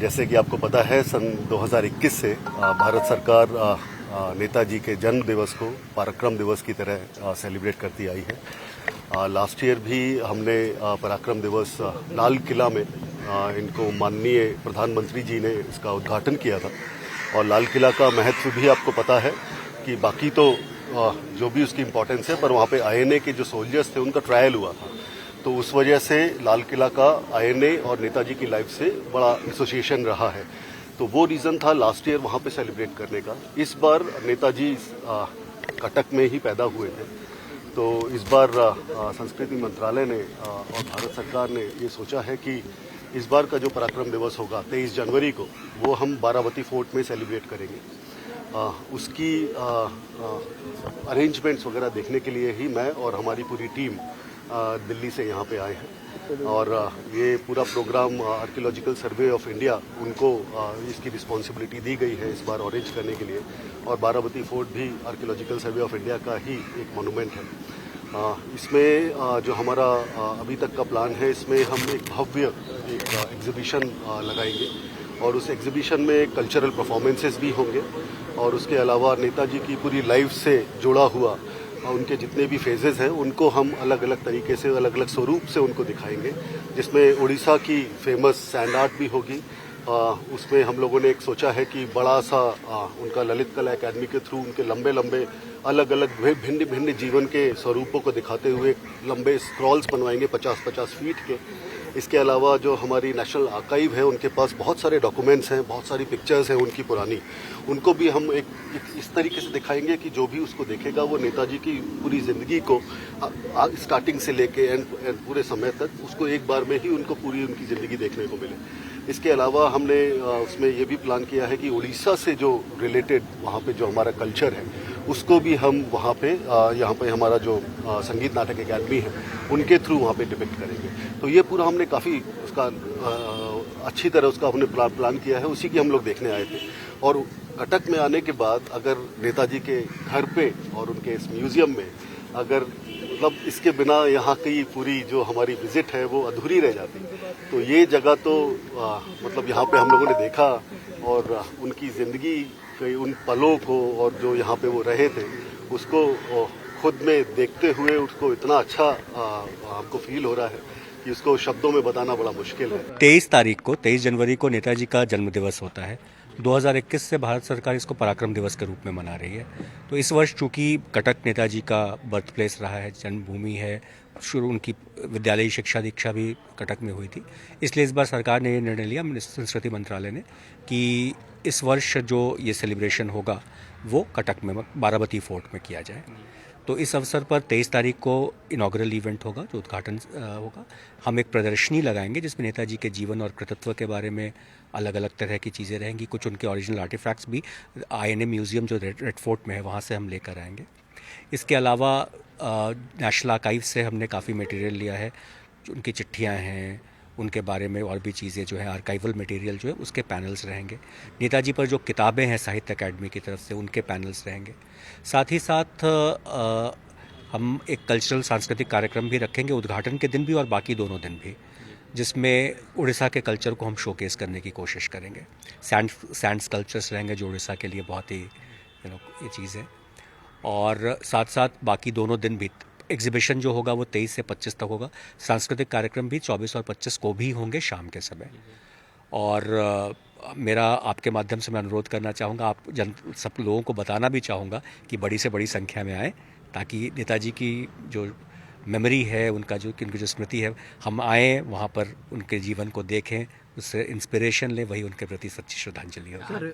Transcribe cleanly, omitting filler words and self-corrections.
जैसे कि आपको पता है सन 2021 से भारत सरकार नेताजी के जन्म दिवस को पराक्रम दिवस की तरह सेलिब्रेट करती आई है। लास्ट ईयर भी हमने पराक्रम दिवस लाल किला में इनको माननीय प्रधानमंत्री जी ने इसका उद्घाटन किया था। और लाल किला का महत्व भी आपको पता है कि बाकी तो जो भी उसकी इम्पोर्टेंस है, पर वहाँ पे आईएनए के जो सोल्जर्स थे उनका ट्रायल हुआ था, तो उस वजह से लाल किला का आईएनए और नेताजी की लाइफ से बड़ा एसोसिएशन रहा है। तो वो रीज़न था लास्ट ईयर वहाँ पे सेलिब्रेट करने का। इस बार नेताजी कटक में ही पैदा हुए हैं, तो इस बार संस्कृति मंत्रालय ने और भारत सरकार ने ये सोचा है कि इस बार का जो पराक्रम दिवस होगा 23 जनवरी को, वो हम बारावती फोर्ट में सेलिब्रेट करेंगे। उसकी अरेंजमेंट्स वगैरह देखने के लिए ही मैं और हमारी पूरी टीम दिल्ली से यहाँ पे आए हैं। और ये पूरा programme archaeological survey of India, उनको इसकी रिस्पॉन्सिबिलिटी दी गई है इस बार अरेंज करने के लिए। और बारावती फोर्ट भी आर्कियोलॉजिकल सर्वे ऑफ इंडिया का ही एक मोनूमेंट है। इसमें जो हमारा अभी तक का प्लान है, इसमें हम एक भव्य एग्जीबिशन लगाएंगे और उस एग्जीबिशन में कल्चरल परफॉर्मेंसेस भी होंगे और उसके अलावा नेताजी की पूरी लाइफ से जुड़ा हुआ उनके जितने भी फेजेस हैं उनको हम अलग अलग तरीके से, अलग अलग स्वरूप से उनको दिखाएंगे, जिसमें उड़ीसा की फेमस सैंड आर्ट भी होगी। उसमें हम लोगों ने एक सोचा है कि बड़ा सा उनका ललित कला एकेडमी के थ्रू उनके लंबे लंबे अलग अलग भिन्न भिन्न जीवन के स्वरूपों को दिखाते हुए लंबे स्क्रॉल्स बनवाएंगे 50-50 फीट के। इसके अलावा जो हमारी नेशनल आर्काइव है, उनके पास बहुत सारे डॉक्यूमेंट्स हैं, बहुत सारी पिक्चर्स हैं उनकी पुरानी, उनको भी हम एक इस तरीके से दिखाएंगे कि जो भी उसको देखेगा वो नेताजी की पूरी ज़िंदगी को स्टार्टिंग से लेके एंड पूरे समय तक उसको एक बार में ही उनको पूरी उनकी ज़िंदगी देखने को मिले। इसके अलावा हमने उसमें ये भी प्लान किया है कि उड़ीसा से जो रिलेटेड वहाँ पे जो हमारा कल्चर है उसको भी हम वहाँ पे यहाँ पे हमारा जो संगीत नाटक एकेडमी है उनके थ्रू वहाँ पे डिपिक्ट करेंगे। तो ये पूरा हमने काफ़ी उसका अच्छी तरह उसका हमने प्लान किया है, उसी की हम लोग देखने आए थे। और कटक में आने के बाद अगर नेताजी के घर पे और उनके इस म्यूज़ियम में अगर मतलब इसके बिना यहाँ की पूरी जो हमारी विजिट है वो अधूरी रह जाती। तो ये जगह तो मतलब यहाँ पे हम लोगों ने देखा और उनकी ज़िंदगी के उन पलों को और जो यहाँ पे वो रहे थे उसको खुद में देखते हुए उसको इतना अच्छा हमको फील हो रहा है कि उसको शब्दों में बताना बड़ा मुश्किल है। 23 जनवरी को नेताजी का जन्म दिवस होता है। 2021 से भारत सरकार इसको पराक्रम दिवस के रूप में मना रही है। तो इस वर्ष चूंकि कटक नेताजी का बर्थ प्लेस रहा है, जन्मभूमि है, शुरू उनकी विद्यालयी शिक्षा दीक्षा भी कटक में हुई थी, इसलिए इस बार सरकार ने ये निर्णय लिया, संस्कृति मंत्रालय ने, कि इस वर्ष जो ये सेलिब्रेशन होगा वो कटक में बारावती फोर्ट में किया जाए। तो इस अवसर पर 23 तारीख को इनॉग्रल इवेंट होगा, जो उद्घाटन होगा। हम एक प्रदर्शनी लगाएंगे जिसमें नेताजी के जीवन और कृतित्व के बारे में अलग अलग तरह की चीज़ें रहेंगी। कुछ उनके ओरिजिनल आर्टिफैक्ट्स भी आईएनए म्यूज़ियम जो रेड फोर्ट में है वहाँ से हम लेकर आएंगे। इसके अलावा नेशनल आर्काइव से हमने काफ़ी मटेरियल लिया है, उनकी चिट्ठियाँ हैं, उनके बारे में और भी चीज़ें जो है आर्काइवल मटेरियल जो है उसके पैनल्स रहेंगे। नेताजी पर जो किताबें हैं साहित्य अकादमी की तरफ से उनके पैनल्स रहेंगे। साथ ही साथ हम एक कल्चरल सांस्कृतिक कार्यक्रम भी रखेंगे उद्घाटन के दिन भी और बाकी दोनों दिन भी, जिसमें उड़ीसा के कल्चर को हम शोकेस करने की कोशिश करेंगे। सैंड स्कल्पचर्स रहेंगे जो उड़ीसा के लिए बहुत ही ये चीज़ है। और साथ साथ बाकी दोनों दिन भी एग्जीबिशन जो होगा वो 23 से 25 तक होगा। सांस्कृतिक कार्यक्रम भी 24 और 25 को भी होंगे शाम के समय। और मेरा आपके माध्यम से मैं अनुरोध करना चाहूँगा, आप सब लोगों को बताना भी चाहूँगा कि बड़ी से बड़ी संख्या में आए, ताकि नेताजी की जो मेमोरी है, उनकी जो स्मृति है, हम आएँ वहाँ पर उनके जीवन को देखें, उससे इंस्पिरेशन लें, वही उनके प्रति सच्ची श्रद्धांजलि होगी।